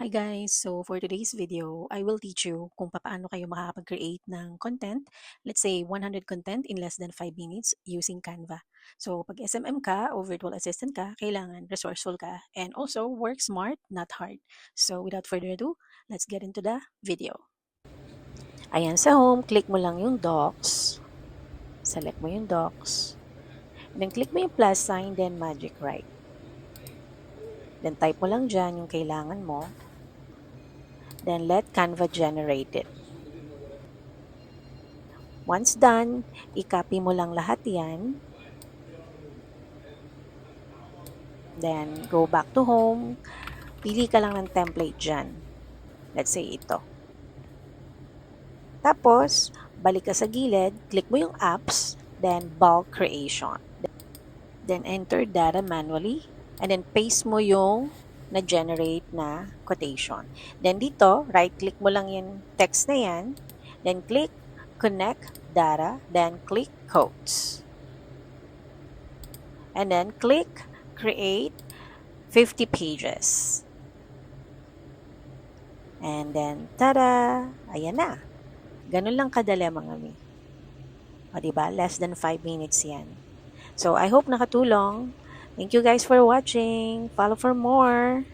Hi guys! So for today's video, I will teach you kung paano kayo makakapag-create ng content, let's say 100 content in less than 5 minutes using Canva. So pag SMM ka o virtual assistant ka, kailangan resourceful ka and also work smart, not hard. So without further ado, let's get into the video. Ayan, sa home, click mo lang yung docs. Select mo yung docs. Then click mo yung plus sign, then magic write. Then type mo lang dyan yung kailangan mo. Then let Canva generate it. Once done, i-copy mo lang lahat yan. Then, go back to home. Pili ka lang ng template dyan. Let's say ito. Tapos, balik ka sa gilid, click mo yung apps, then bulk creation. Then, enter data manually, and then paste mo yung na-generate na quotation. Then, dito, right-click mo lang yung text na yan, then click connect data, then click quotes. And then click create 50 pages. And then, tada! Ayan na. Ganun lang kadali mga mi. O diba? Less than 5 minutes yan. So, I hope nakatulong. Thank you guys for watching. Follow for more.